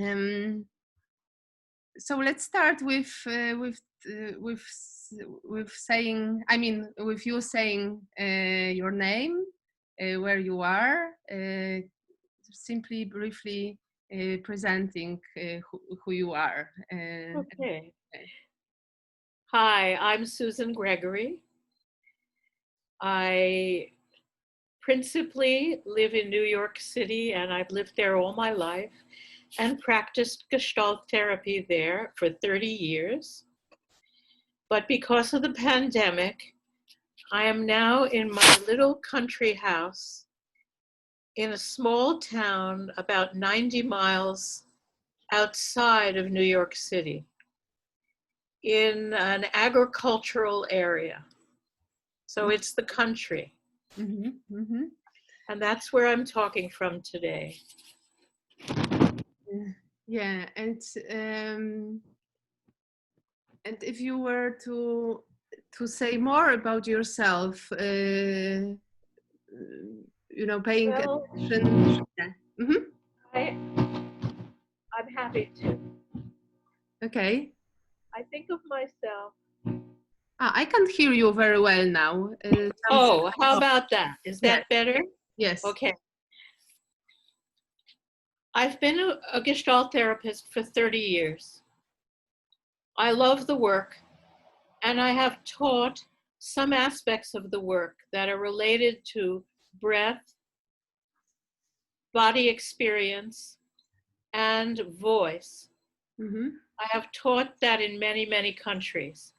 Um, so let's start with saying, I mean, with you saying your name, where you are, simply briefly presenting who you are. Okay. Hi, I'm Susan Gregory. I principally live in New York City, and I've lived there all my life and practiced Gestalt therapy there for 30 years. But because of the pandemic, I am now in my little country house in a small town about 90 miles outside of New York City in an agricultural area. So it's the country. Mhm, mhm. And that's where I'm talking from today. Yeah, and if you were to say more about yourself, paying Well, attention. Yeah. Mhm. I, I'm happy to. Okay. I think of myself. I can't hear you very well now. Something. Oh, how Oh, about that? Is yes, that better? yes. Okay. I've been a Gestalt therapist for 30 years. I love the work, and I have taught some aspects of the work that are related to breath, body experience, and voice. Mm-hmm. I have taught that in many, many countries,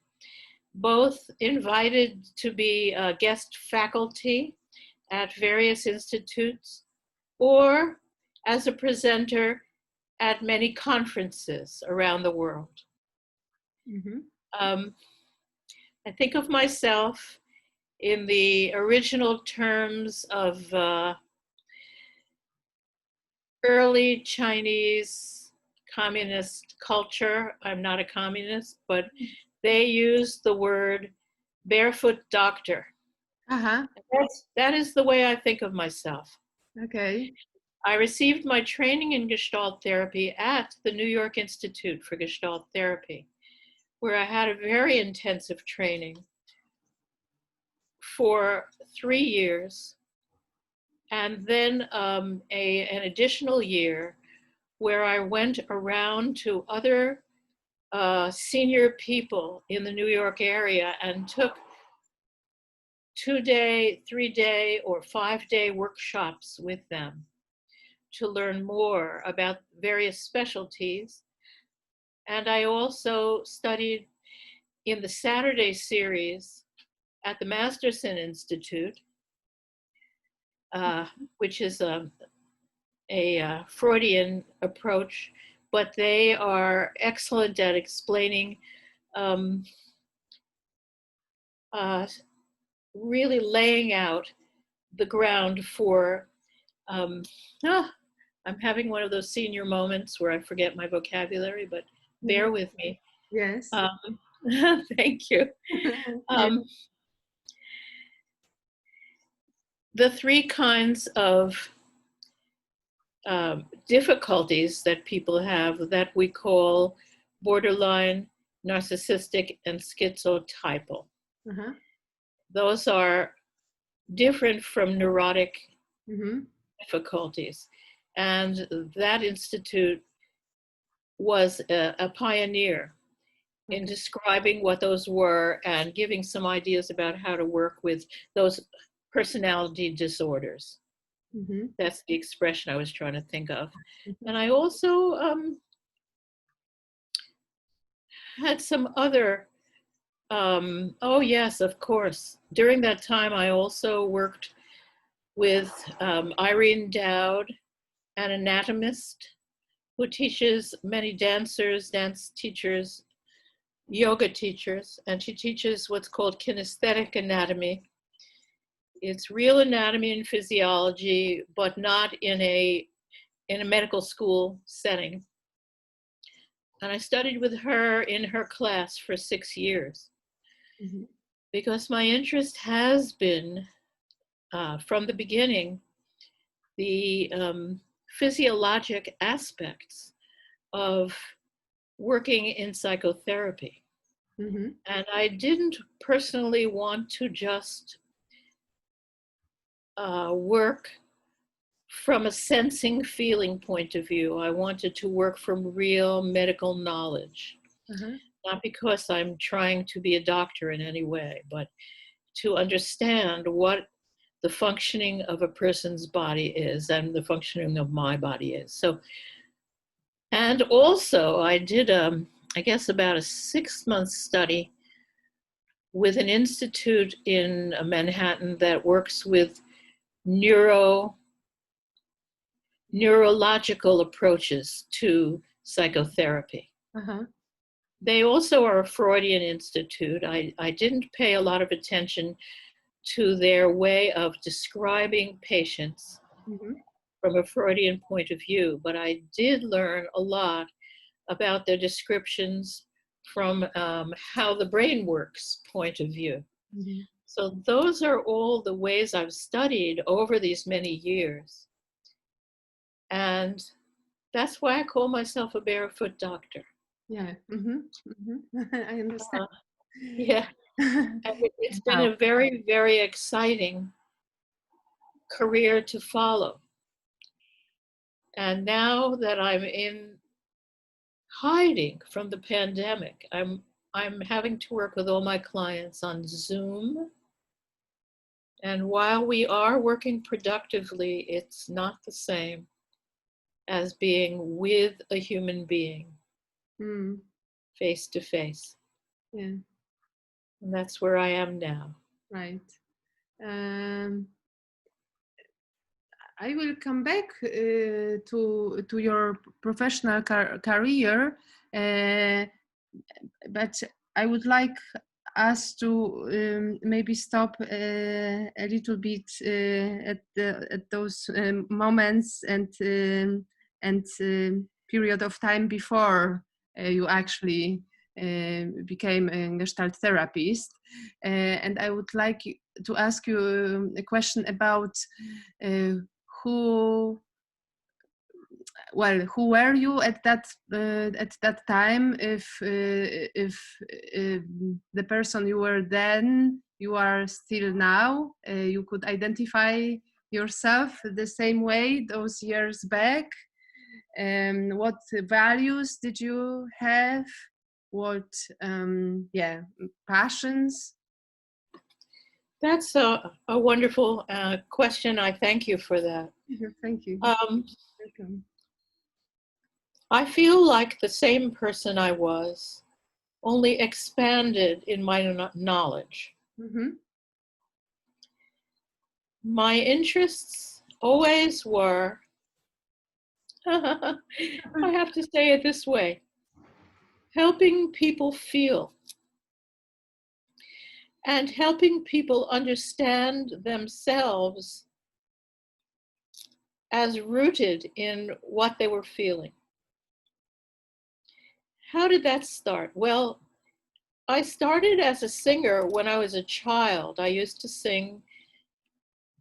both invited to be a guest faculty at various institutes or as a presenter at many conferences around the world. Mm-hmm. Um, I think of myself in the original terms of early Chinese communist culture. I'm not a communist, but they used the word barefoot doctor. Uh-huh. That is the way I think of myself. Okay. I received my training in Gestalt therapy at the New York Institute for Gestalt Therapy, where I had a very intensive training for 3 years, and then an additional year where I went around to other senior people in the New York area and took 2-day, 3-day, or 5-day workshops with them to learn more about various specialties. And I also studied in the Saturday series at the Masterson Institute, which is a Freudian approach, but they are excellent at explaining, um, uh, really laying out the ground for. Um, ah, I'm having one of those senior moments where I forget my vocabulary, but Mhm. bear with me. Yes. Um, thank you. Yeah. Um, the three kinds of difficulties that people have that we call borderline, narcissistic, and schizotypal. Uh-huh. Those are different from neurotic Mm-hmm. difficulties. And that institute was a pioneer in Okay. describing what those were and giving some ideas about how to work with those personality disorders. Mm-hmm. That's the expression I was trying to think of. Mm-hmm. And I also had some other, oh, yes, of course. During that time, I also worked with Irene Dowd, an anatomist who teaches many dancers, dance teachers, yoga teachers, and she teaches what's called kinesthetic anatomy. It's real anatomy and physiology, but not in a medical school setting. And I studied with her in her class for 6 years Mm-hmm. because my interest has been, from the beginning, the physiologic aspects of working in psychotherapy. Mm-hmm. And I didn't personally want to just work from a sensing feeling point of view. I wanted to work from real medical knowledge, Uh-huh. not because I'm trying to be a doctor in any way, but to understand what the functioning of a person's body is and the functioning of my body is. So, and also I did, I guess, about a 6-month study with an institute in Manhattan that works with neurological approaches to psychotherapy. Uh-huh. They also are a Freudian institute. I didn't pay a lot of attention to their way of describing patients Mm-hmm. from a Freudian point of view, but I did learn a lot about their descriptions from how the brain works point of view. Mm-hmm. So those are all the ways I've studied over these many years. And that's why I call myself a barefoot doctor. Yeah. Mm-hmm. Mm-hmm. I understand. Yeah. And it's been Wow. a very, very exciting career to follow. And now that I'm in hiding from the pandemic, I'm having to work with all my clients on Zoom. And while we are working productively, it's not the same as being with a human being Mm. face to face. Yeah. And that's where I am now. Right. Um, I will come back to your professional career, but I would like us to maybe stop a little bit at those moments and period of time before you actually became a Gestalt therapist, and I would like to ask you a question about uh, who who were you at that time, if the person you were then you are still now, you could identify yourself the same way those years back, what values did you have, what passions. That's a wonderful question. I thank you for that. Thank you. Um, Welcome. I feel like the same person I was, only expanded in my knowledge. Mm-hmm. My interests always were, I have to say it this way, helping people feel and helping people understand themselves as rooted in what they were feeling. How did that start? Well, I started as a singer when I was a child. I used to sing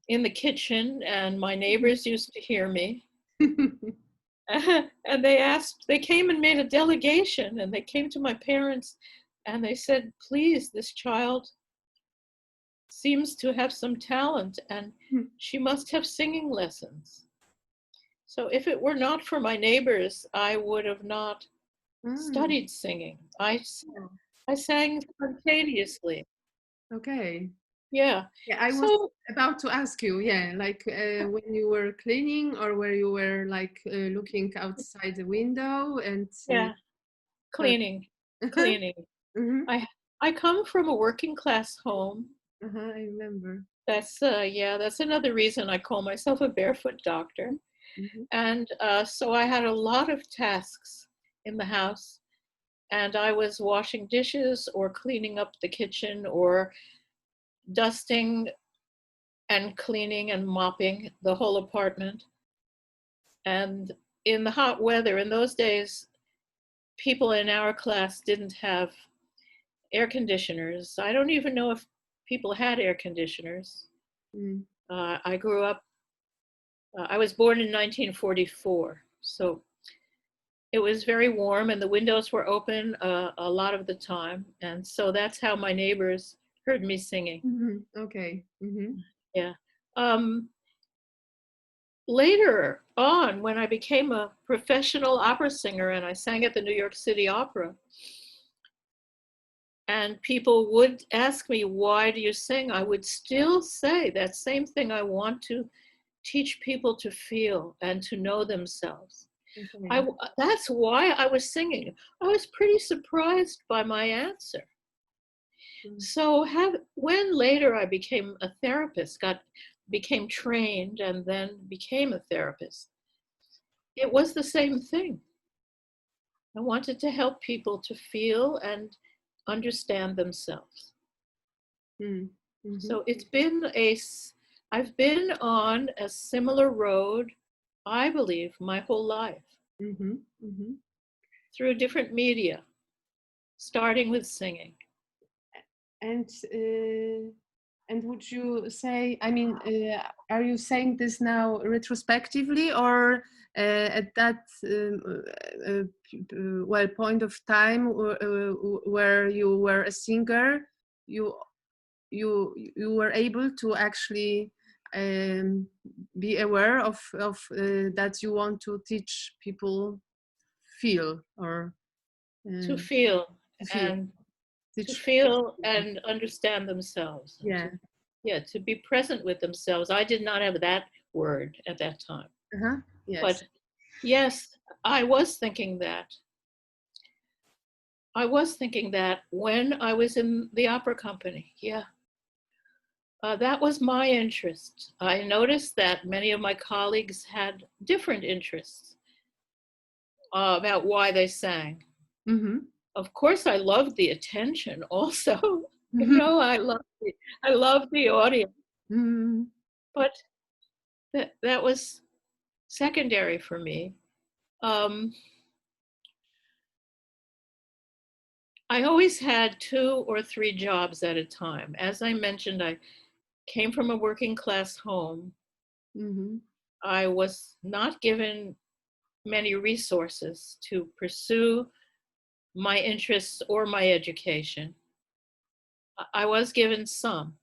in the kitchen, and my neighbors used to hear me. And they came and made a delegation, and they came to my parents and they said, please, this child seems to have some talent and she must have singing lessons. So if it were not for my neighbors, I would have not studied singing. I sang spontaneously. Okay. Yeah. Yeah, I was So about to ask you, like when you were cleaning or where you were like looking outside the window and yeah, cleaning. Mhm. I come from a working class home. I remember. That's another reason I call myself a barefoot doctor. Mhm. And so I had a lot of tasks in the house, and I was washing dishes or cleaning up the kitchen or dusting and cleaning and mopping the whole apartment. And in the hot weather, in those days, people in our class didn't have air conditioners. I don't even know if people had air conditioners. Mm. I grew up, I was born in 1944. So it was very warm and the windows were open a lot of the time. And so that's how my neighbors heard me singing. Okay. Yeah. Um, Later on, when I became a professional opera singer and I sang at the New York City Opera, and people would ask me, why do you sing? I would still say that same thing. I want to teach people to feel and to know themselves. Okay. That's why I was singing. I was pretty surprised by my answer. So when later I became a therapist, became trained and then became a therapist, it was the same thing. I wanted to help people to feel and understand themselves. So I've been on a similar road, I believe, my whole life through different media, starting with singing. And would you say, I mean, are you saying this now retrospectively, or at that well point of time where you were a singer, you were able to actually be aware of that you want to teach people feel, or To feel to feel, and to teach. feel and understand themselves. Yeah. To be present with themselves. I did not have that word at that time. Yes. But yes, I was thinking that. I was thinking that when I was in the opera company. Yeah. That was my interest. I noticed that many of my colleagues had different interests about why they sang. Of course, I loved the attention also. I loved the audience. But that was secondary for me. I always had 2 or 3 jobs at a time. As I mentioned, I came from a working class home. I was not given many resources to pursue my interests or my education. I was given some.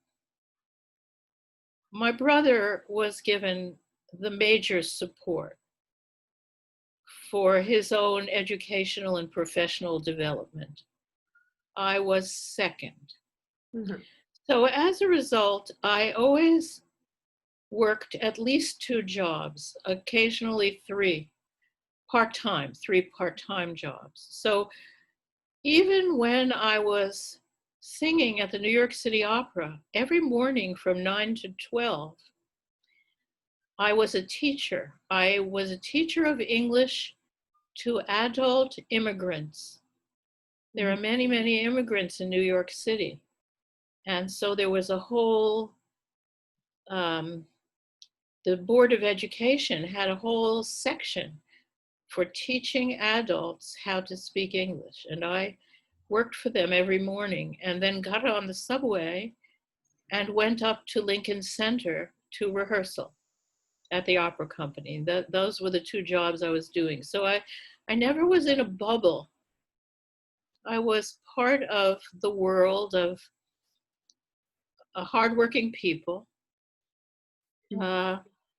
My brother was given the major support for his own educational and professional development. I was second. So as a result, I always worked at least 2 jobs, occasionally 3 part-time jobs. So even when I was singing at the New York City Opera, every morning from 9 to 12, I was a teacher. I was a teacher of English to adult immigrants. There are many, many immigrants in New York City. And so there was a whole, the Board of Education had a whole section for teaching adults how to speak English. And I worked for them every morning and then got on the subway and went up to Lincoln Center to rehearsal at the opera company. Those were the 2 jobs I was doing. So I never was in a bubble. I was part of the world of hardworking people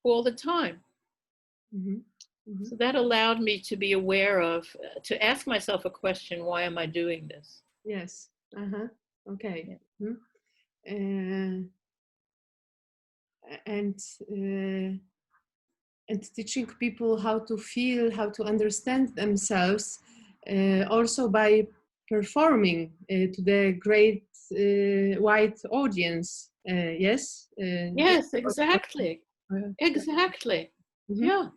all the time. So that allowed me to be aware of, to ask myself a question, why am I doing this? Yes. Okay. Yeah. And teaching people how to feel, how to understand themselves, also by performing to the great wide audience. Yes. Yes, exactly. Exactly. Yeah.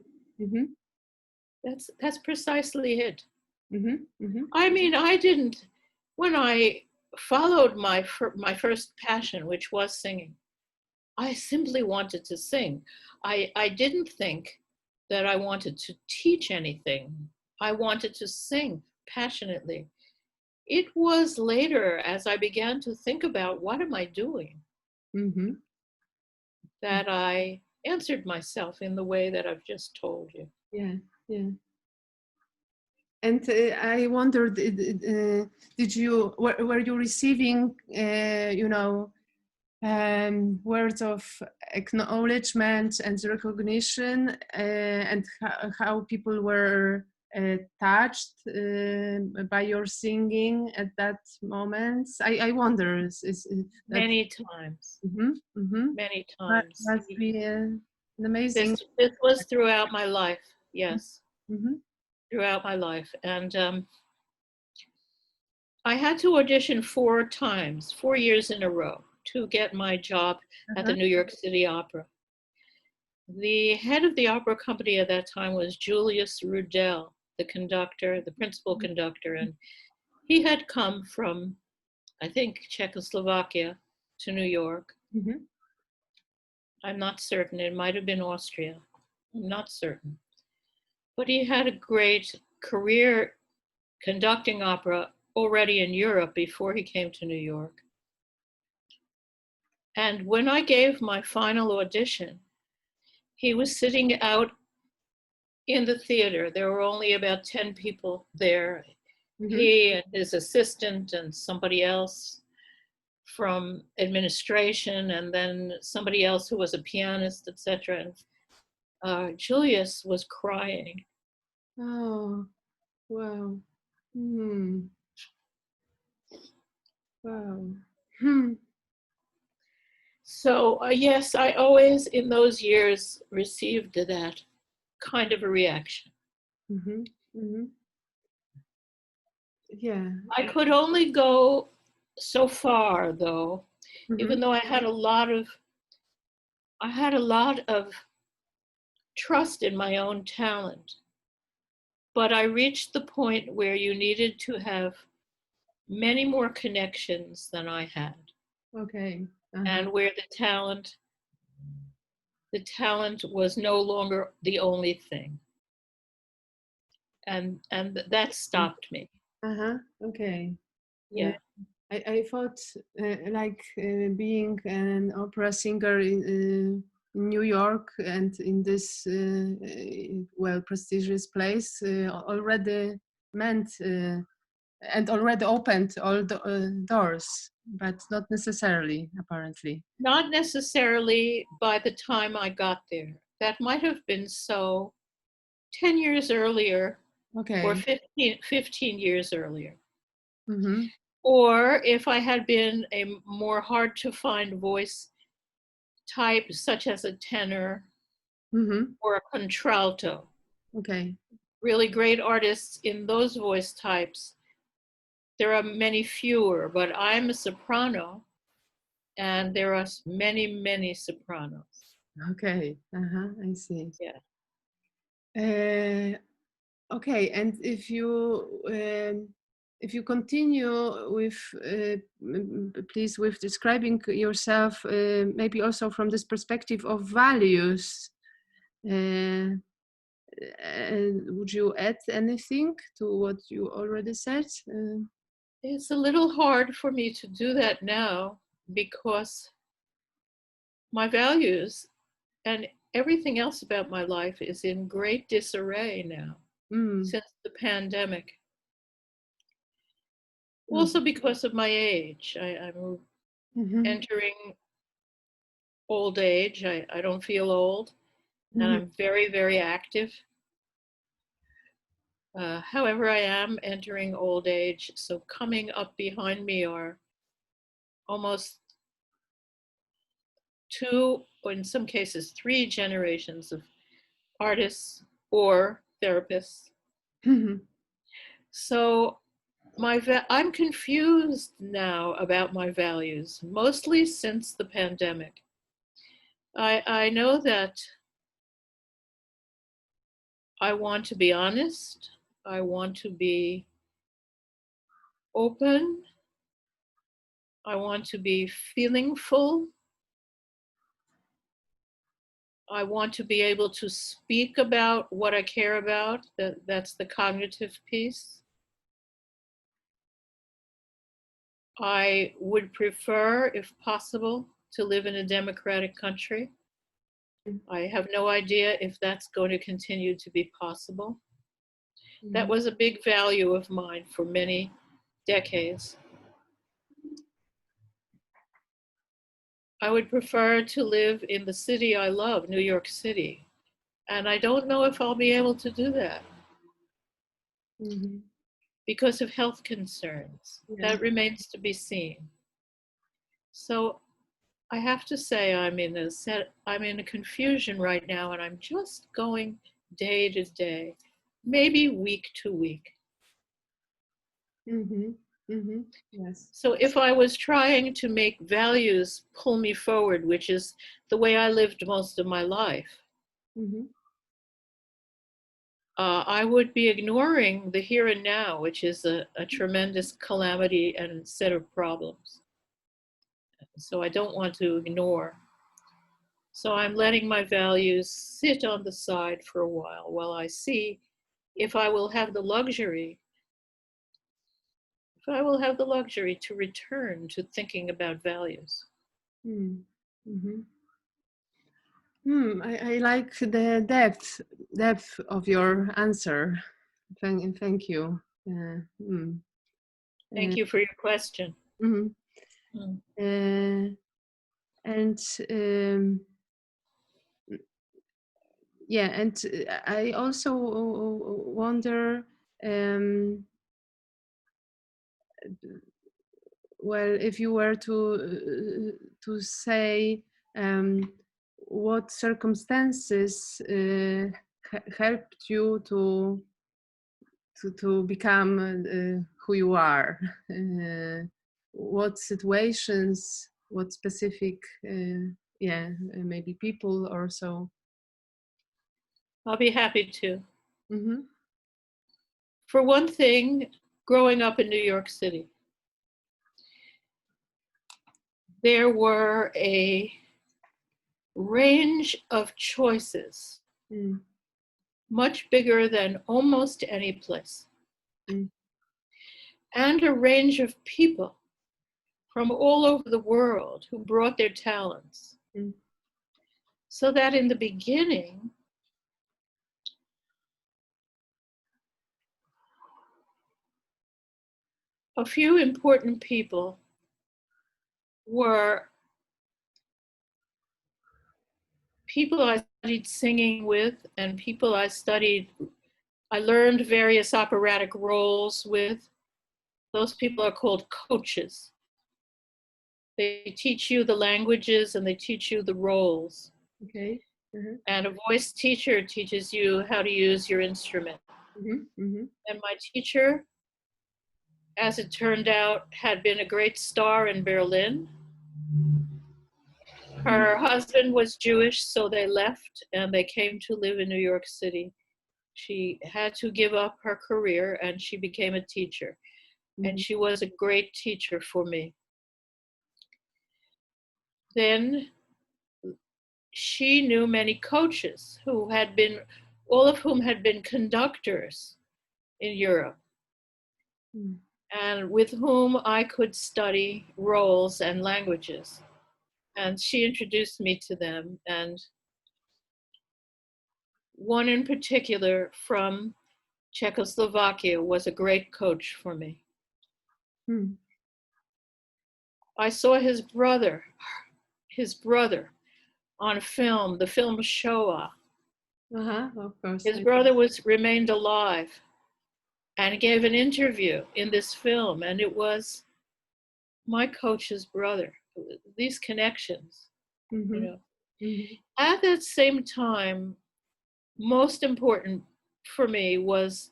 That's precisely it. I mean, I didn't, when I followed my first passion, which was singing, I simply wanted to sing. I didn't think that I wanted to teach anything. I wanted to sing passionately. It was later, as I began to think about what am I doing, that I answered myself in the way that I've just told you. Yeah. And I wondered, were you receiving, words of acknowledgement and recognition, and how people were touched by your singing at that moment? I wonder. Is that Many times, many times. must be an amazing. This was throughout my life, yes, Mm-hmm. throughout my life. And I had to audition 4 times, 4 years in a row, to get my job at the New York City Opera. The head of the opera company at that time was Julius Rudel, the conductor, the principal conductor, and he had come from, I think, Czechoslovakia to New York. Mm-hmm. I'm not certain. It might have been Austria. I'm not certain. But he had a great career conducting opera already in Europe before he came to New York. And when I gave my final audition, he was sitting out in the theater. There were only about 10 people there. Mm-hmm. He and his assistant and somebody else from administration, and then somebody else who was a pianist, etc. And Julius was crying. Oh, wow. Hmm. Wow. Hmm. So yes, I always in those years received that kind of a reaction. Mm-hmm. Mm-hmm. Yeah. I could only go so far, though, Mm-hmm. even though I had a lot of trust in my own talent. But I reached the point where you needed to have many more connections than I had, Okay. Uh-huh. and where the talent was no longer the only thing, and that stopped me. Uh-huh. Okay. Yeah. I thought being an opera singer in New York and in this prestigious place already meant and already opened all the doors, but not necessarily, apparently. Not necessarily by the time I got there. That might have been so 10 years earlier Okay. or 15 years earlier. Mm-hmm. Or if I had been a more hard to find voice type, such as a tenor Mm-hmm. or a contralto. Okay. Really great artists in those voice types. There are many fewer, but I'm a soprano, and there are many, many sopranos. Okay. Uh-huh. I see. Yeah. Okay, and if you continue with please with describing yourself, maybe also from this perspective of values, would you add anything to what you already said? It's a little hard for me to do that now because my values and everything else about my life is in great disarray now since the pandemic. Also because of my age. I'm entering old age. I don't feel old, and I'm very, very active. However, I am entering old age, so coming up behind me are almost 2, or in some cases 3 generations of artists or therapists. So I'm confused now about my values, mostly since the pandemic. I know that I want to be honest. I want to be open. I want to be feelingful. I want to be able to speak about what I care about. That's the cognitive piece. I would prefer, if possible, to live in a democratic country. I have no idea if that's going to continue to be possible. That was a big value of mine for many decades. I would prefer to live in the city I love, New York City. And I don't know if I'll be able to do that because of health concerns. Yeah. That remains to be seen. So I have to say I'm in a confusion right now, and I'm just going day to day, maybe week to week. Yes. So if I was trying to make values pull me forward, which is the way I lived most of my life, I would be ignoring the here and now, which is a tremendous calamity and set of problems. So I don't want to ignore. So I'm letting my values sit on the side for a while I see if I will have the luxury to return to thinking about values. I like the depth of your answer. Thank you. Thank you for your question. And yeah, and I also wonder, well, if you were to say what circumstances helped you to become who you are, what situations, what specific, maybe people or so. I'll be happy to. For one thing, growing up in New York City, there were a range of choices, much bigger than almost any place, and a range of people from all over the world who brought their talents. So that in the beginning, a few important people were people I studied singing with and people I learned various operatic roles with. Those people are called coaches. They teach you the languages and they teach you the roles. Okay. And a voice teacher teaches you how to use your instrument. And my teacher, as it turned out, had been a great star in Berlin. Her husband was Jewish, so they left and they came to live in New York City. She had to give up her career and she became a teacher. And she was a great teacher for me. Then she knew many coaches all of whom had been conductors in Europe, and with whom I could study roles and languages. And she introduced me to them, and one in particular from Czechoslovakia was a great coach for me. I saw his brother on film, the film Shoah. Of course. His brother remained alive and gave an interview in this film, and it was my coach's brother. These connections, you know. At that same time, most important for me was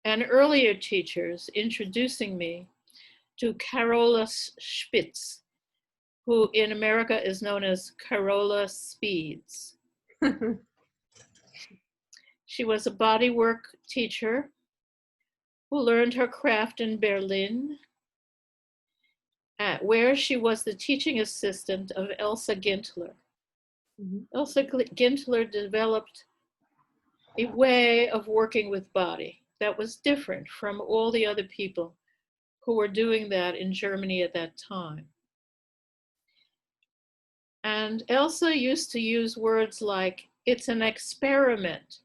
an earlier teacher's introducing me to Carola Spitz, who in America is known as Carola Speeds. She was a bodywork teacher who learned her craft in Berlin, where she was the teaching assistant of Elsa Gensler. Elsa Gensler developed a way of working with body that was different from all the other people who were doing that in Germany at that time. And Elsa used to use words like, it's an experiment,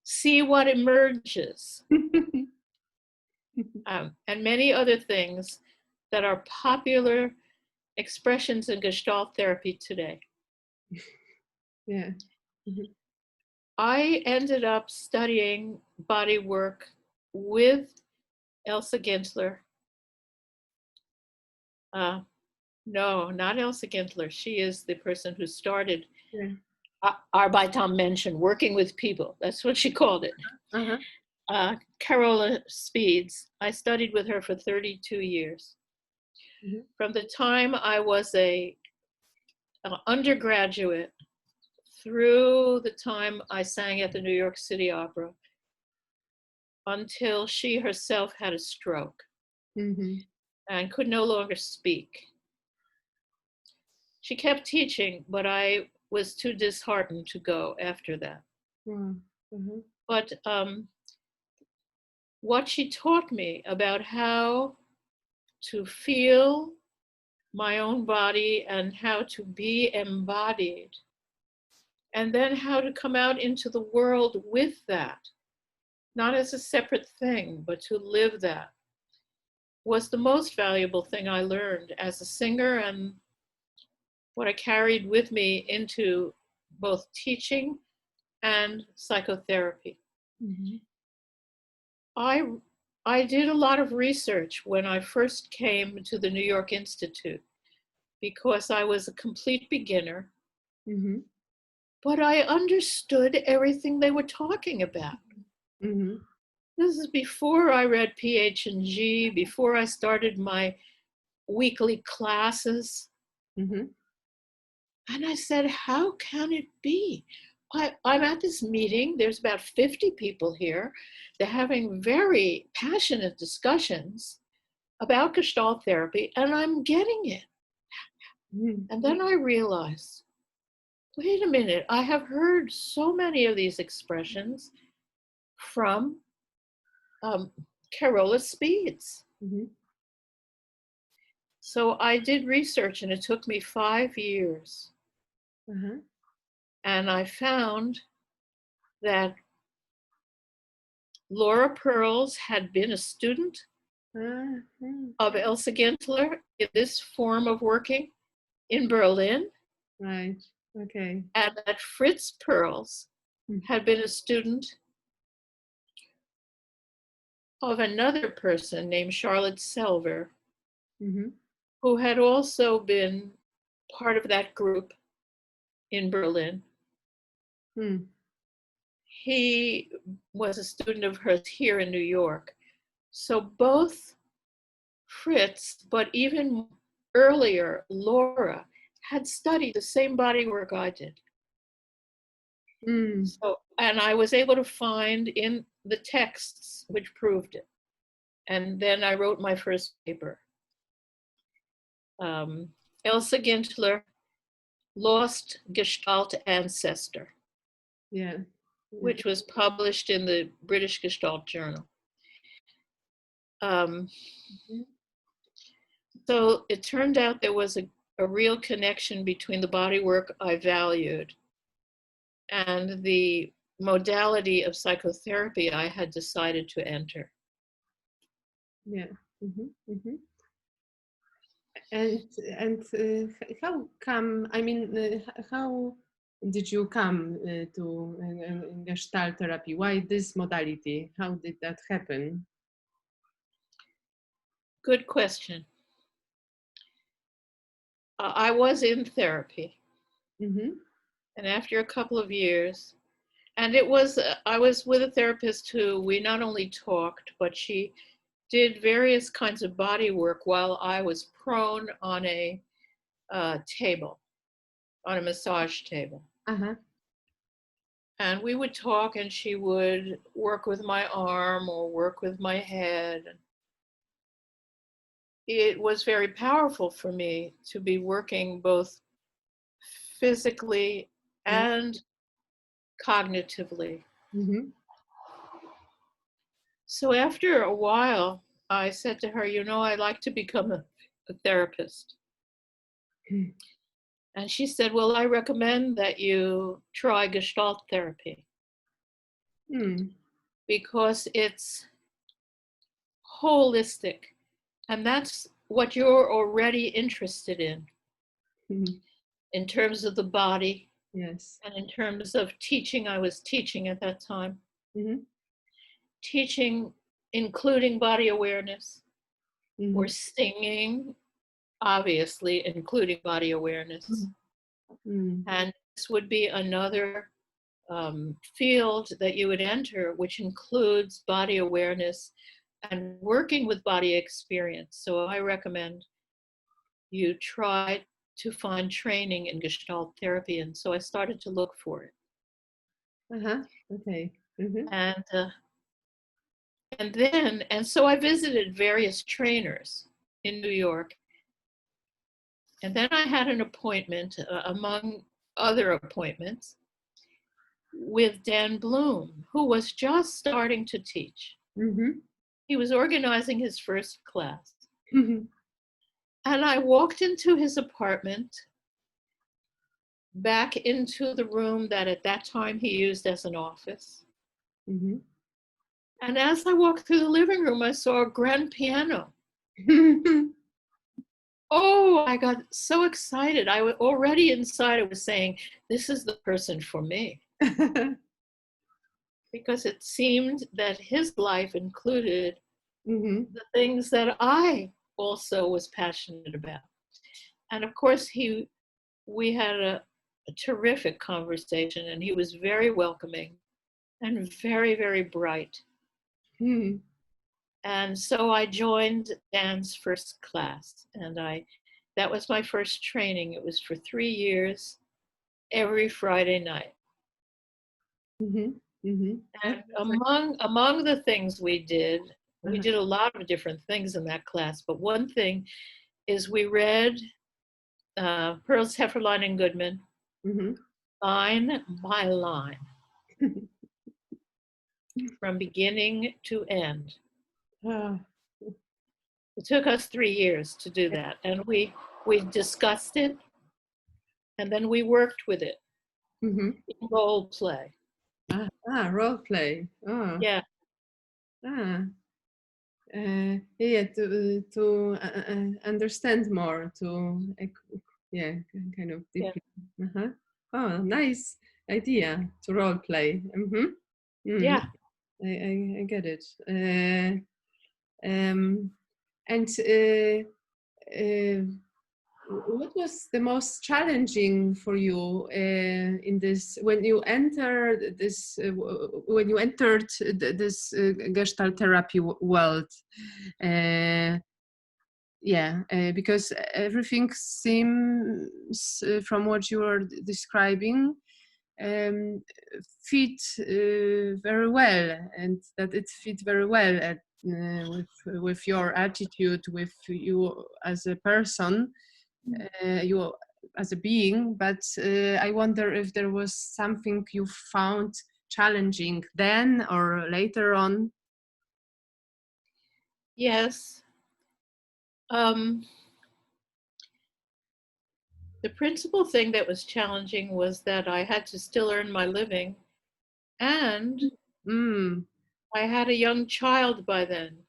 See what emerges, and many other things that are popular expressions in Gestalt therapy today. Yeah. Mhm. I ended up studying body work with Elsa Gensler. No, not Elsa Gensler. She is the person who started Yeah. Arbeitermenschen, working with people. That's what she called it. Uh-huh. Carola Speeds. I studied with her for 32 years. Mhm. From the time I was an undergraduate through the time I sang at the New York City Opera until she herself had a stroke Mhm. and could no longer speak. She kept teaching, but I was too disheartened to go after that. Wow. Mhm. But what she taught me about how to feel my own body and how to be embodied, and then how to come out into the world with that, not as a separate thing, but to live that, was the most valuable thing I learned as a singer and what I carried with me into both teaching and psychotherapy. Mhm. I I did a lot of research when I first came to the New York Institute because I was a complete beginner, Mhm. but I understood everything they were talking about. Mhm. This is before I read PH and G, before I started my weekly classes. Mhm. And I said, how can it be? I'm at this meeting, there's about 50 people here. They're having very passionate discussions about Gestalt therapy, and I'm getting it. Mhm. And then I realized, wait a minute, I have heard so many of these expressions from Carola Speeds. Mhm. So I did research, and it took me 5 years. Uh-huh. And I found that Laura Pearls had been a student Uh-huh. of Elsa Gensler in this form of working in Berlin, Right. Okay. and that Fritz Perls Mm. had been a student of another person named Charlotte Selver, Mhm. who had also been part of that group in Berlin. Mm. He was a student of hers here in New York. So both Fritz, but even earlier, Laura, had studied the same body work I did. Mm. So, and I was able to find in the texts which proved it. And then I wrote my first paper. Elsa Gensler, Lost Gestalt Ancestor, Yeah. which was published in the British Gestalt Journal. Mhm. So it turned out there was a real connection between the body work I valued and the modality of psychotherapy I had decided to enter. Yeah. Mhm. Mhm. How come? I mean, how did you come to Gestalt therapy? Why this modality? How did that happen? Good question. I was in therapy, Mm-hmm. and after a couple of years, and it was, I was with a therapist who we not only talked, but she did various kinds of body work while I was prone on a table, on a massage table. Uh-huh. And we would talk, and she would work with my arm or work with my head. It was very powerful for me to be working both physically and cognitively. Mm-hmm. So after a while, I said to her, you know, I'd like to become a therapist. And she said, well, I recommend that you try Gestalt therapy because it's holistic. And that's what you're already interested in terms of the body. Yes. And in terms of teaching, I was teaching at that time. Teaching, including body awareness, or singing, obviously, including body awareness. And this would be another field that you would enter, which includes body awareness and working with body experience. So I recommend you try to find training in Gestalt therapy. And so I started to look for it. Okay. And so I visited various trainers in New York. And then I had an appointment, among other appointments, with Dan Bloom, who was just starting to teach. He was organizing his first class. And I walked into his apartment, back into the room that at that time he used as an office. And as I walked through the living room, I saw a grand piano. Oh, I got so excited. I was already inside, I was saying, this is the person for me. Because it seemed that his life included the things that I also was passionate about. And of course, we had a terrific conversation, and he was very welcoming and very, very bright. And so I joined Dan's first class, and that was my first training. It was for 3 years, every Friday night. And among the things we did a lot of different things in that class, but one thing is we read Pearl's Hefferline and Goodman, line by line, from beginning to end. It took us 3 years to do that, and we discussed it, and then we worked with it in role play. Role play. Yeah. To understand more, kind of deeply. Oh, nice idea to role play. Yeah. I get it. And what was the most challenging for you in this when you entered this Gestalt therapy world? Because everything seems from what you are describing fit very well, and that it fit very well with your attitude, with you as a person, you as a being. But I wonder if there was something you found challenging then or later on. Yes. The principal thing that was challenging was that I had to still earn my living, and I had a young child by then.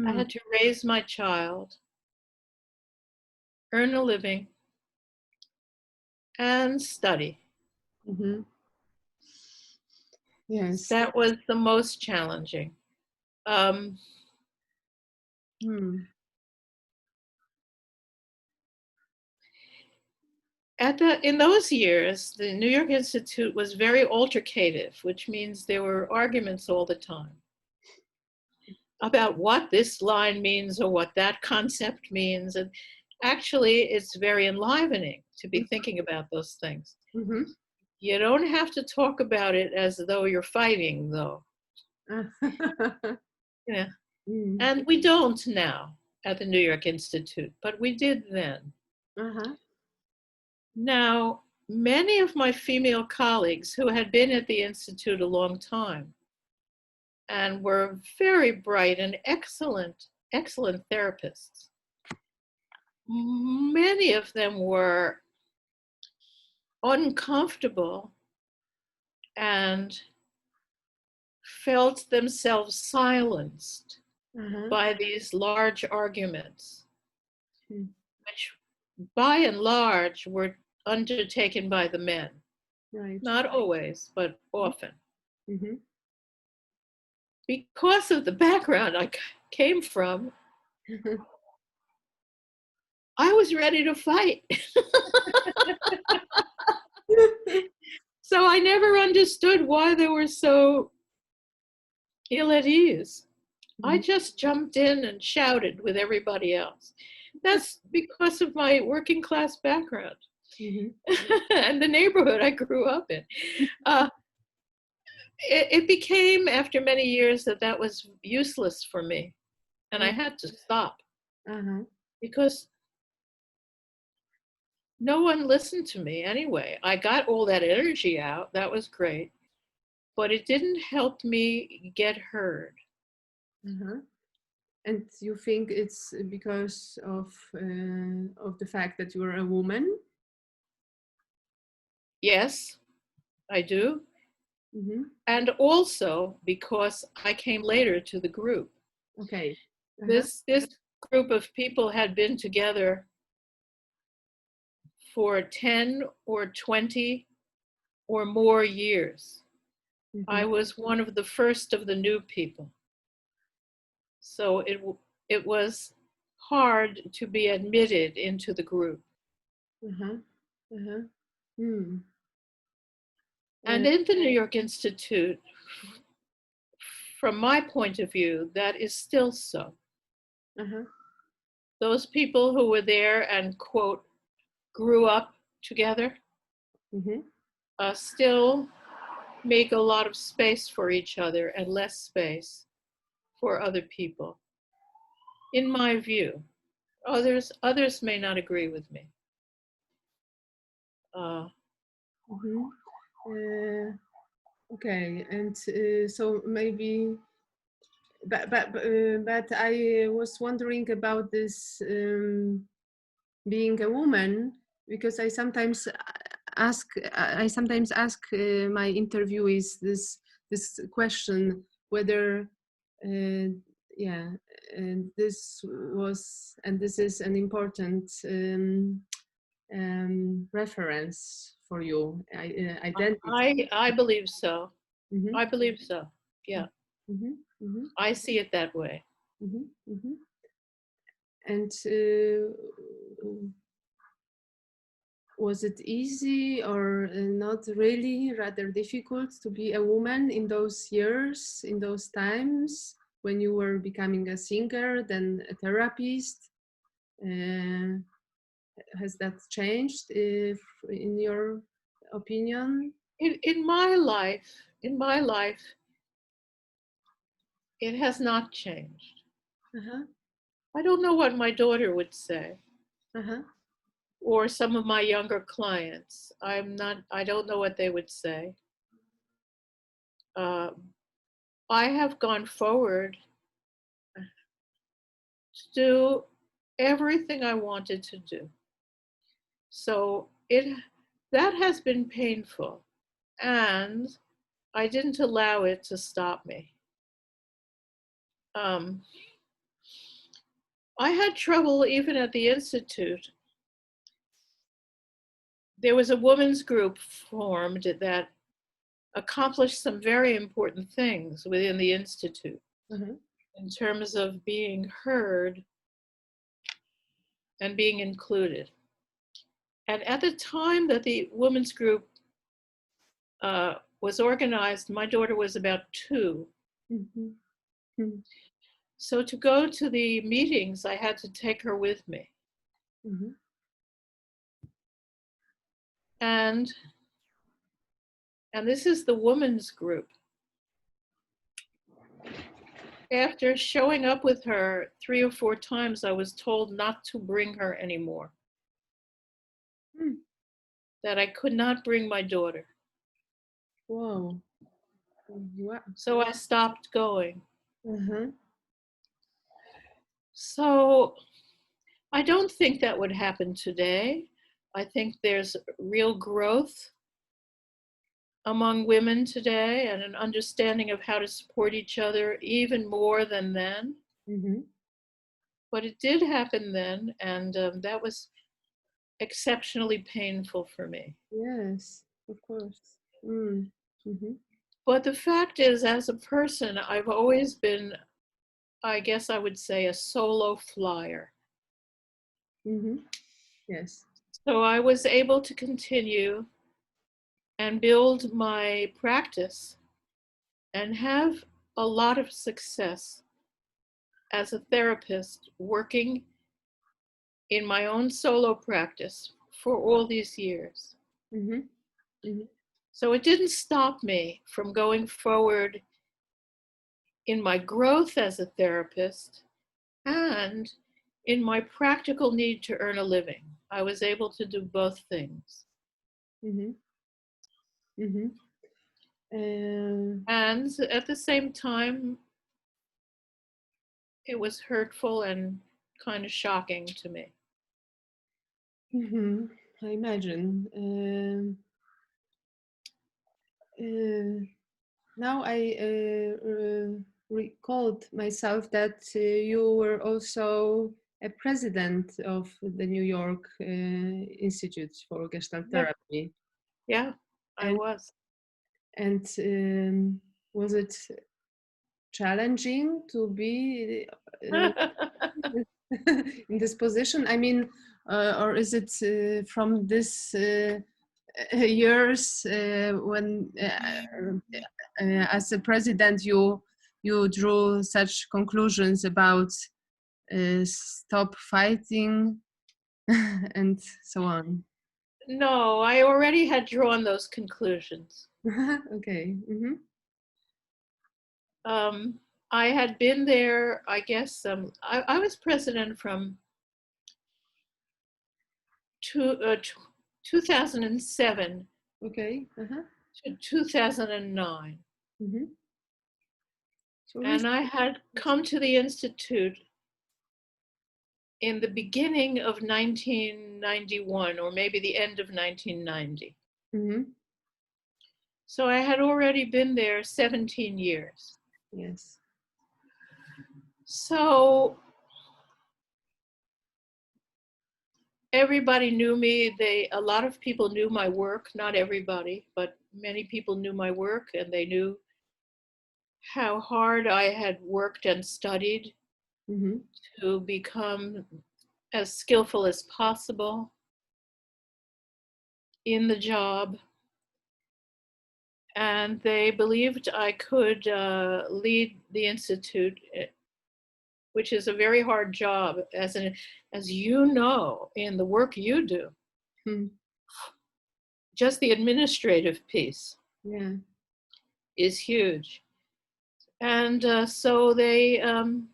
I had to raise my child, earn a living, and study. Yes. That was the most challenging. In those years, the New York Institute was very altercative, which means there were arguments all the time about what this line means or what that concept means. And actually, it's very enlivening to be thinking about those things. You don't have to talk about it as though you're fighting, though. Yeah. And we don't now at the New York Institute, but we did then. Now, many of my female colleagues who had been at the Institute a long time and were very bright and excellent therapists, many of them were uncomfortable and felt themselves silenced by these large arguments, which by and large were undertaken by the men. Right. Not always, but often. Mm-hmm. Because of the background I came from, I was ready to fight. So I never understood why they were so ill at ease. I just jumped in and shouted with everybody else. That's because of my working class background and the neighborhood I grew up in. It became, after many years, that was useless for me. And I had to stop because no one listened to me anyway. I got all that energy out. That was great. But it didn't help me get heard. And you think it's because of the fact that you're a woman? Yes, I do. And also because I came later to the group. Okay. This group of people had been together for 10 or 20 or more years. I was one of the first of the new people. So it was hard to be admitted into the group. And in the New York Institute, from my point of view, that is still so. Those people who were there and, quote, grew up together still make a lot of space for each other and less space for other people, in my view. Others may not agree with me. Okay, and so maybe, but I was wondering about this being a woman, because I sometimes ask my interviewees this question, whether this is an important reference for you, identity. I believe so. I believe so. Yeah. I see it that way. And was it easy or not really, rather difficult to be a woman in those years, in those times when you were becoming a singer, then a therapist? Has that changed, in your opinion? In my life, it has not changed. I don't know what my daughter would say, or some of my younger clients. I don't know what they would say. I have gone forward to do everything I wanted to do. So that has been painful, and I didn't allow it to stop me. I had trouble even at the Institute. There was a women's group formed that accomplished some very important things within the Institute in terms of being heard and being included. And at the time that the women's group was organized, my daughter was about 2. So to go to the meetings, I had to take her with me. And this is the women's group. After showing up with her 3 or 4 times, I was told not to bring her anymore. That I could not bring my daughter. Wow. So I stopped going. So I don't think that would happen today. I think there's real growth among women today and an understanding of how to support each other even more than then. Mm-hmm. But it did happen then, and that was exceptionally painful for me. Yes, of course. Mm. Mm-hmm. But the fact is, as a person, I've always been, I guess I would say, a solo flyer. Mm-hmm. Yes. So I was able to continue and build my practice and have a lot of success as a therapist working in my own solo practice for all these years. Mm-hmm. Mm-hmm. So it didn't stop me from going forward in my growth as a therapist and in my practical need to earn a living. I was able to do both things. Mm-hmm. Mm-hmm. And at the same time, it was hurtful and kind of shocking to me. Mm-hmm. I imagine. Now I recalled myself that you were also a president of the New York Institute for Gestalt Yeah, Therapy. yeah, I And was. was it challenging to be uh, in this position? I mean, or is it from this years when, as a president, you drew such conclusions about stop fighting and so on? No, I already had drawn those conclusions. Okay. Mm-hmm. Um, I had been there, I guess, I was president from 2007 Okay. Uh-huh. to 2009. Mm-hmm. So And I had come to the Institute in the beginning of 1991, or maybe the end of 1990. mm-hmm. So I had already been there 17 years. Yes. So everybody knew me. A lot of people knew my work, not everybody, but many people knew my work, and they knew how hard I had worked and studied Mm-hmm. to become as skillful as possible in the job. And they believed I could lead the Institute, which is a very hard job, as you know, in the work you do. Mm. Just the administrative piece Yeah. is huge. And so they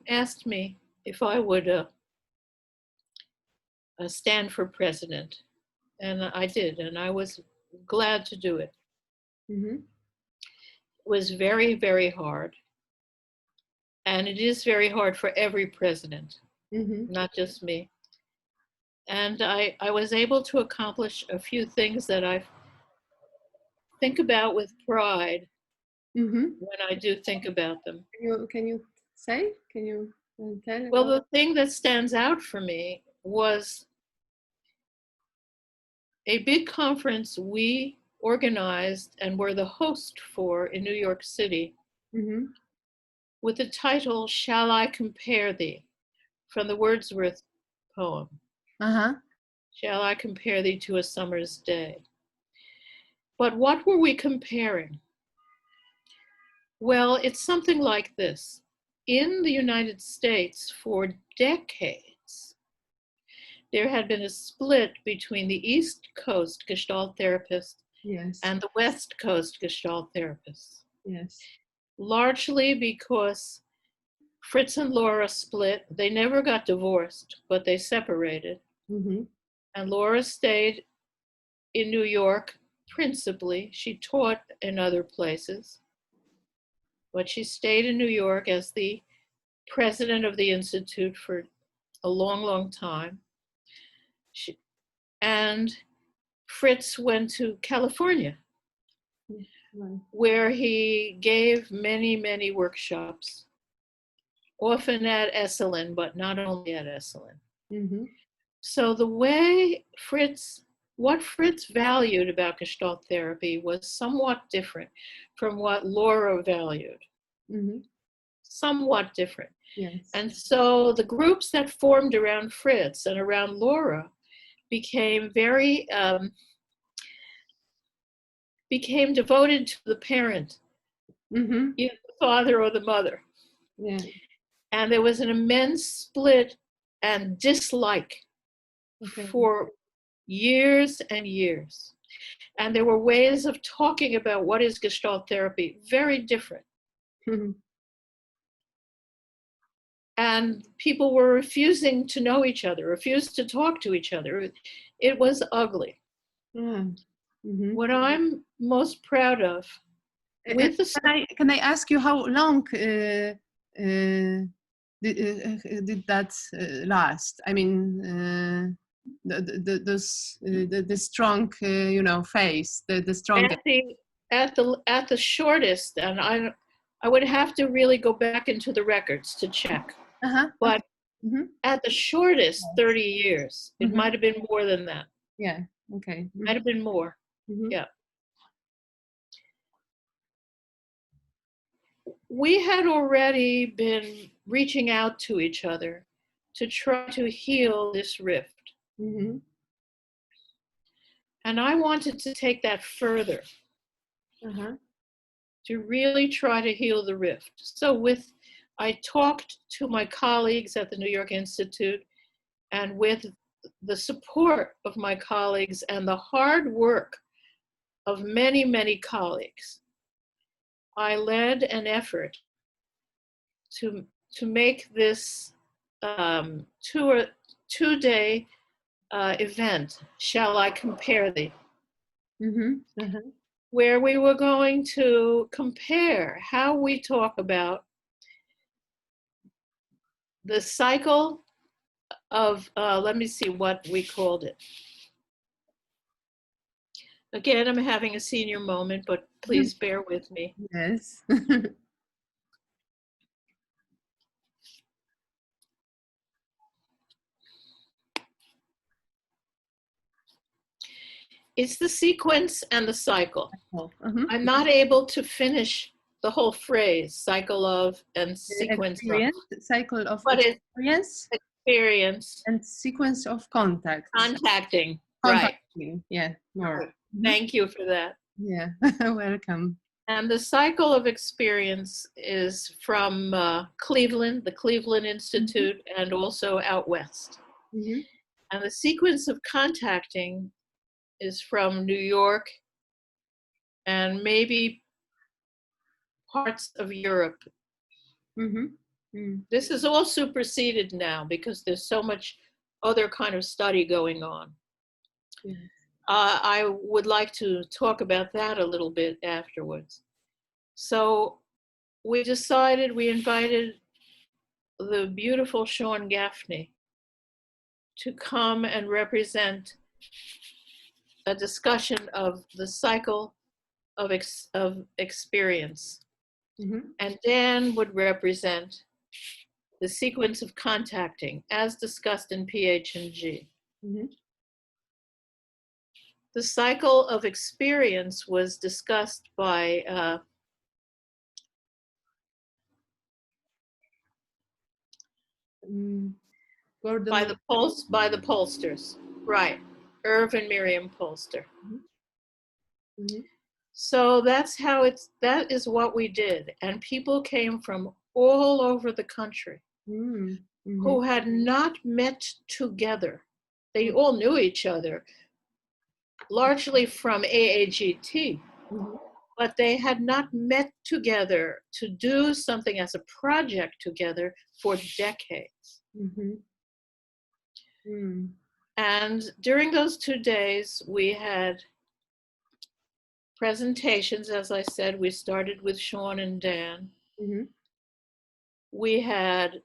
asked me if I would stand for president. And I did, and I was glad to do it. Mm-hmm. It was very, very hard. And it is very hard for every president, Mm-hmm. not just me. And I was able to accomplish a few things that I think about with pride Mm-hmm. when I do think about them. Can you say? Can you tell Well, about? the thing that stands out for me was a big conference we organized and were the host for in New York City Mm-hmm. with the title, Shall I Compare Thee? From the Wordsworth poem. Uh-huh. Shall I compare thee to a summer's day? But what were we comparing? Well, it's something like this. In the United States, for decades, there had been a split between the East Coast Gestalt therapists Yes. and the West Coast Gestalt therapists, Yes. largely because Fritz and Laura split. They never got divorced, but they separated. Mm-hmm. And Laura stayed in New York principally. She taught in other places, but she stayed in New York as the president of the Institute for a long, long time. And Fritz went to California, Right. where he gave many, many workshops, often at Esalen, but not only at Esalen. Mm-hmm. So the way what Fritz valued about Gestalt therapy was somewhat different from what Laura valued, Mm-hmm. somewhat different. Yes. And so the groups that formed around Fritz and around Laura became became devoted to the parent, Mm-hmm. either the father or the mother. Yeah. And there was an immense split and dislike Okay. for years and years. And there were ways of talking about what is Gestalt therapy, very different. Mm-hmm. And people were refusing to know each other, refused to talk to each other. It was ugly. Yeah. Mm-hmm. What I'm most proud of with the Can I ask you how long did that last? I mean, the strong, phase, the strongest. at the shortest, and I would have to really go back into the records to check, Uh-huh. but Mm-hmm. at the shortest 30 years. It Mm-hmm. might have been more than that. Yeah. Okay. Mm-hmm. Might have been more. Mm-hmm. Yeah. We had already been reaching out to each other to try to heal this rift. Mm-hmm. And I wanted to take that further, Uh-huh. to really try to heal the rift. So I talked to my colleagues at the New York Institute, and with the support of my colleagues and the hard work of many, many colleagues, I led an effort to make this 2-day event, Shall I Compare Thee? Mm-hmm. Uh-huh. Where we were going to compare how we talk about the cycle of, let me see what we called it. Again, I'm having a senior moment, but please bear with me. Yes. It's the sequence and the cycle. Uh-huh. I'm not able to finish the whole phrase, cycle of and sequence Experience, of. cycle of But it's experience experience, and sequence of contact. contacting, right. Contacting. Yeah, more. Right. Thank you for that. Yeah, welcome. And the cycle of experience is from Cleveland, the Cleveland Institute, and also out west. Mm-hmm. And the sequence of contacting is from New York and maybe parts of Europe. Mm-hmm. Mm. This is all superseded now because there's so much other kind of study going on. Yeah. I would like to talk about that a little bit afterwards. So we invited the beautiful Sean Gaffney to come and represent a discussion of the cycle of experience. Mm-hmm. And Dan would represent the sequence of contacting as discussed in PH&G. Mm-hmm. The cycle of experience was discussed by by the pollsters, right? Irv and Miriam Polster. Mm-hmm. So that is what we did. And people came from all over the country Mm-hmm. who had not met together. They all knew each other, largely from AAGT, but they had not met together to do something as a project together for decades. Mm-hmm. Mm. And during those 2 days, we had presentations. As I said, we started with Sean and Dan. Mm-hmm. We had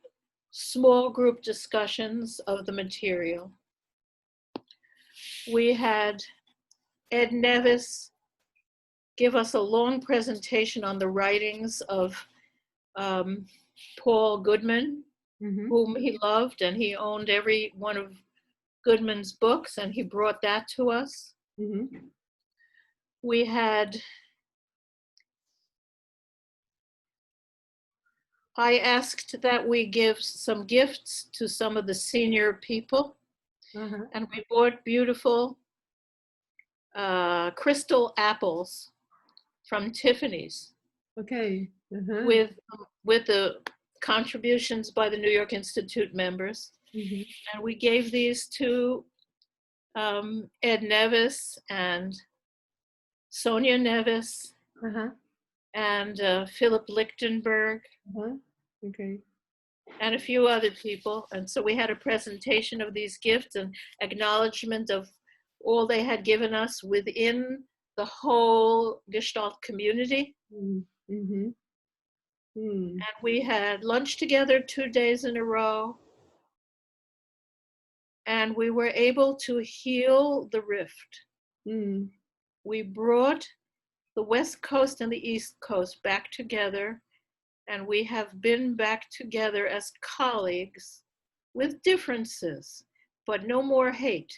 small group discussions of the material. We had Ed Nevis give us a long presentation on the writings of Paul Goodman, whom he loved, and he owned every one of Goodman's books, and he brought that to us. We had, I asked that we give some gifts to some of the senior people, and we bought beautiful crystal apples from Tiffany's. Okay. With the contributions by the New York Institute members. And we gave these to Ed Nevis and Sonia Nevis and Philip Lichtenberg Okay. and a few other people. And so we had a presentation of these gifts and acknowledgement of all they had given us within the whole Gestalt community. And we had lunch together 2 days in a row. And we were able to heal the rift. We brought the West Coast and the East Coast back together, and we have been back together as colleagues with differences, but no more hate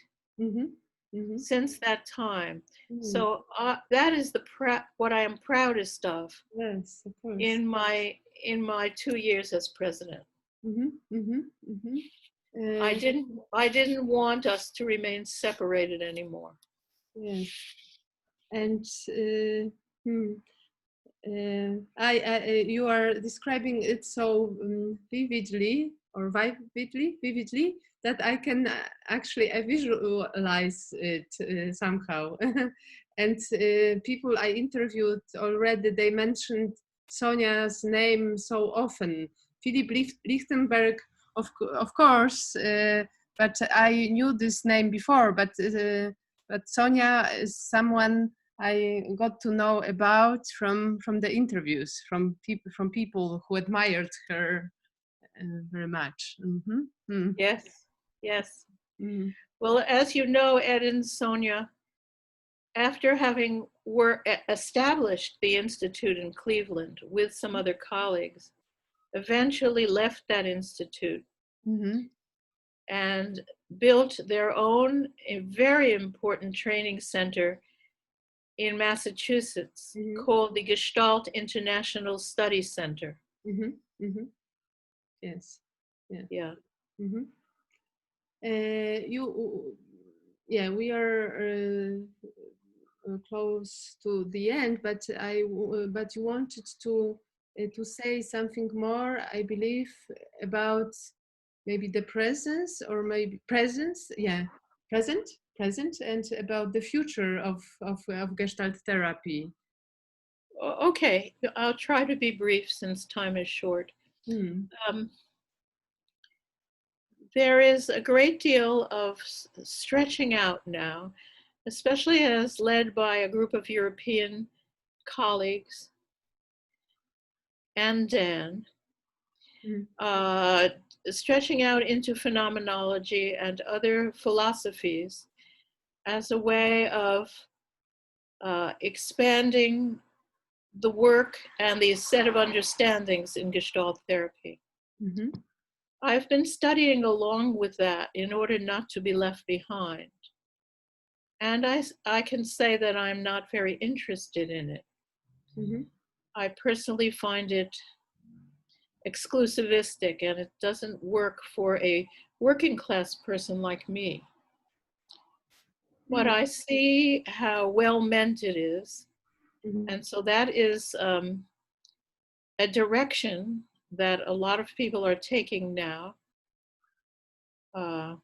since that time. So that is what I am proudest of. Yes, of course. In my 2 years as president. I didn't want us to remain separated anymore. Yes, and you are describing it so vividly that I can actually visualize it somehow. And people I interviewed already, they mentioned Sonia's name so often. Philip Lichtenberg, of course, but I knew this name before, but Sonia is someone I got to know about from the interviews, from people who admired her very much. Yes. Well, as you know, Ed and Sonia, after having established the Institute in Cleveland with some other colleagues, eventually left that institute and built their own very important training center in Massachusetts called the Gestalt International Study Center. Yes. Yeah. We are close to the end, but you wanted to say something more, I believe, about maybe the present, and about the future of Gestalt therapy. Okay, I'll try to be brief since time is short. There is a great deal of stretching out now, especially as led by a group of European colleagues and Dan, stretching out into phenomenology and other philosophies as a way of expanding the work and the set of understandings in Gestalt therapy. I've been studying along with that in order not to be left behind. And I can say that I'm not very interested in it. I personally find it exclusivistic, and it doesn't work for a working class person like me. But I see how well meant it is. And so that is a direction that a lot of people are taking now to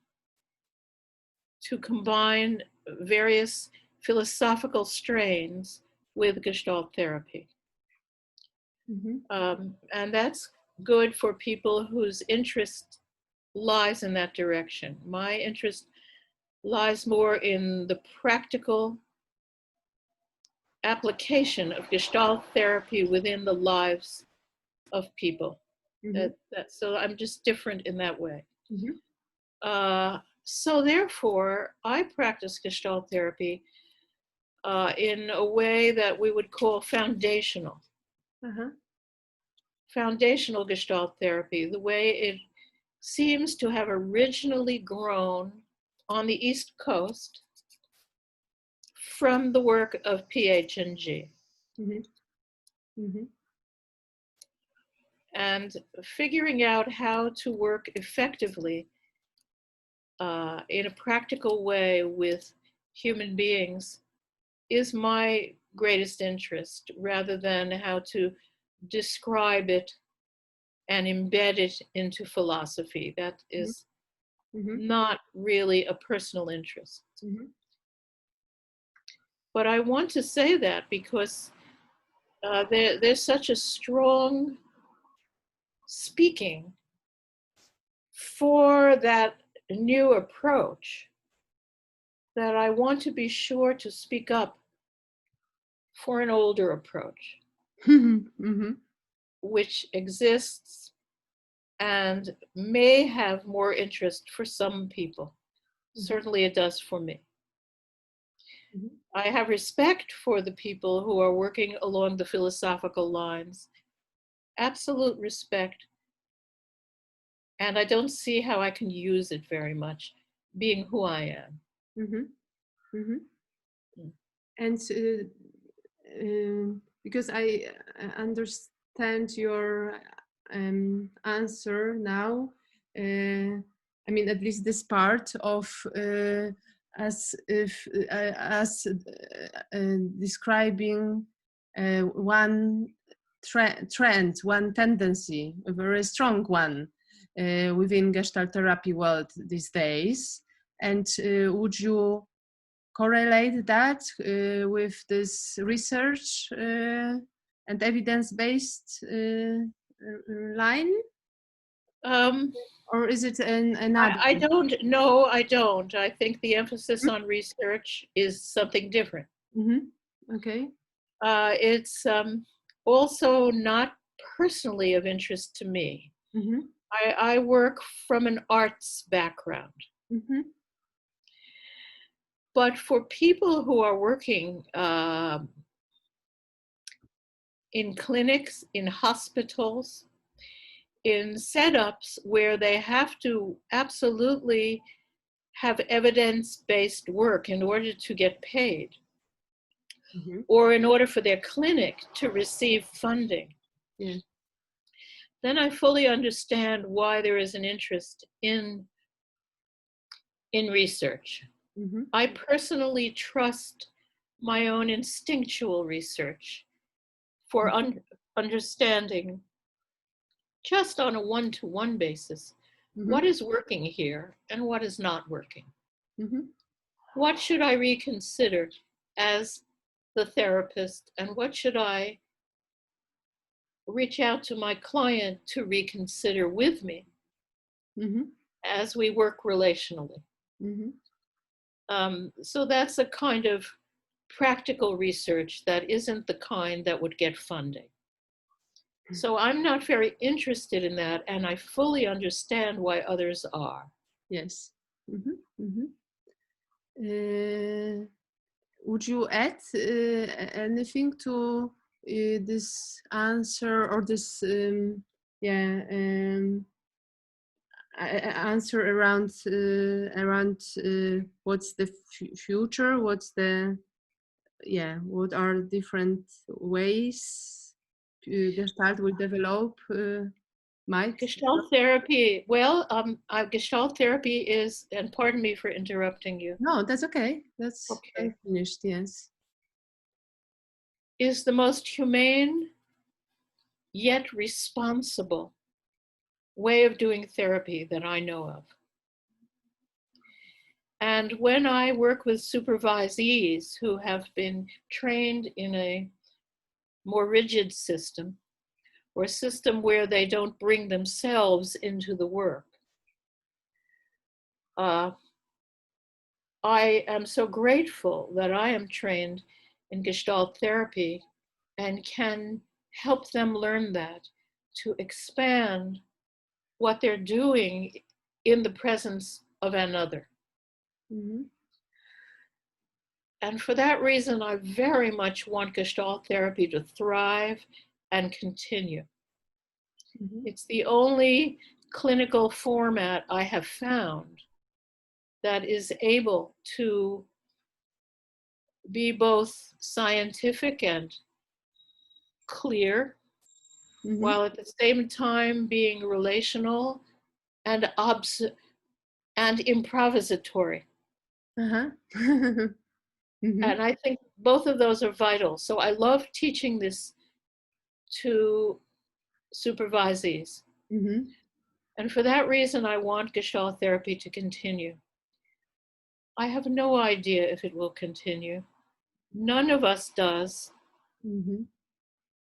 combine various philosophical strains with Gestalt therapy. And that's good for people whose interest lies in that direction. My interest lies more in the practical application of Gestalt therapy within the lives of people. So I'm just different in that way. So therefore, I practice Gestalt therapy in a way that we would call foundational. Uh-huh. Foundational Gestalt therapy, the way it seems to have originally grown on the East Coast from the work of PH&G. Mm-hmm. Mm-hmm. And figuring out how to work effectively in a practical way with human beings is my greatest interest, rather than how to describe it and embed it into philosophy. That is Mm-hmm. not really a personal interest. Mm-hmm. But I want to say that because there's such a strong speaking for that new approach that I want to be sure to speak up for an older approach, Mm-hmm. which exists and may have more interest for some people. Mm-hmm. Certainly it does for me. Mm-hmm. I have respect for the people who are working along the philosophical lines, absolute respect, and I don't see how I can use it very much, being who I am. Mm-hmm. Mm-hmm. Mm. And because I understand your answer now, I mean, at least this part of as if as describing one trend, one tendency, a very strong one within Gestalt therapy world these days. And would you correlate that with this research and evidence-based line? Um, Or is it another? I don't know, I don't. I think the emphasis on research is something different. Mm-hmm. Okay. It's also not personally of interest to me. Mm-hmm. I work from an arts background. Mm-hmm. But for people who are working in clinics, in hospitals, in setups where they have to absolutely have evidence-based work in order to get paid, Mm-hmm. or in order for their clinic to receive funding, Yeah. then I fully understand why there is an interest in research. Mm-hmm. I personally trust my own instinctual research for understanding, just on a one-to-one basis, Mm-hmm. what is working here and what is not working. Mm-hmm. What should I reconsider as the therapist, and what should I reach out to my client to reconsider with me Mm-hmm. as we work relationally? Mm-hmm. So that's a kind of practical research that isn't the kind that would get funding. So I'm not very interested in that, and I fully understand why others are. Yes. Mm-hmm. Mm-hmm. Would you add anything to this answer, or this answer around what's the future, what's the what are different ways Gestalt will develop, might Gestalt therapy, well, Gestalt therapy is, and pardon me for interrupting you, no, that's okay, that's okay, finished, yes. is the most humane yet responsible way of doing therapy that I know of. And when I work with supervisees who have been trained in a more rigid system, or a system where they don't bring themselves into the work, I am so grateful that I am trained in Gestalt therapy and can help them learn that, to expand what they're doing in the presence of another. Mm-hmm. And for that reason, I very much want Gestalt therapy to thrive and continue. Mm-hmm. It's the only clinical format I have found that is able to be both scientific and clear, Mm-hmm. while at the same time being relational and and improvisatory. Uh-huh. Mm-hmm. And I think both of those are vital. So I love teaching this to supervisees. Mm-hmm. And for that reason, I want Gestalt therapy to continue. I have no idea if it will continue. None of us does, Mm-hmm.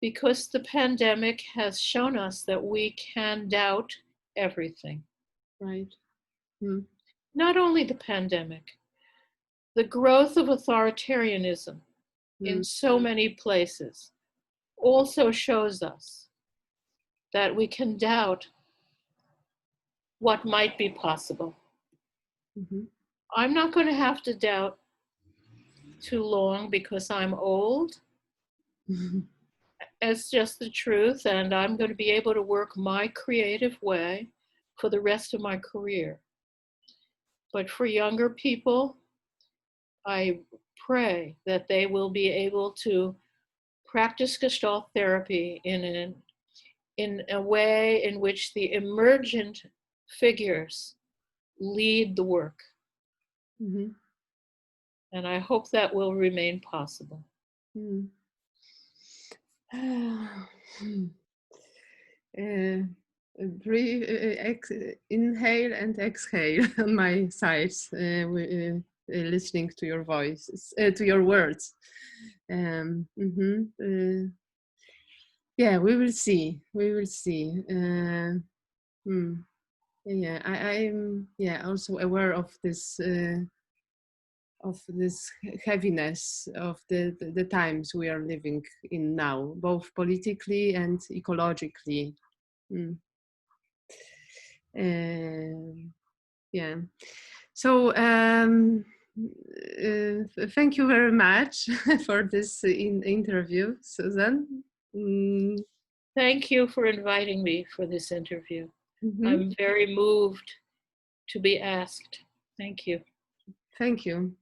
because the pandemic has shown us that we can doubt everything. Right. Mm. Not only the pandemic, the growth of authoritarianism in Mm. so many places also shows us that we can doubt what might be possible. Mm-hmm. I'm not going to have to doubt too long because I'm old. It's just the truth, and I'm going to be able to work my creative way for the rest of my career. But for younger people, I pray that they will be able to practice Gestalt therapy in a way in which the emergent figures lead the work. Mm-hmm. And I hope that will remain possible. Mm. Uh, breathe, inhale and exhale on my side, listening to your voices, to your words. Yeah, we will see. We will see. Yeah, I'm also aware of this heaviness of the times we are living in now, both politically and ecologically. Mm. Yeah. So thank you very much for this interview, Susan. Mm. Thank you for inviting me for this interview. Mm-hmm. I'm very moved to be asked. Thank you. Thank you.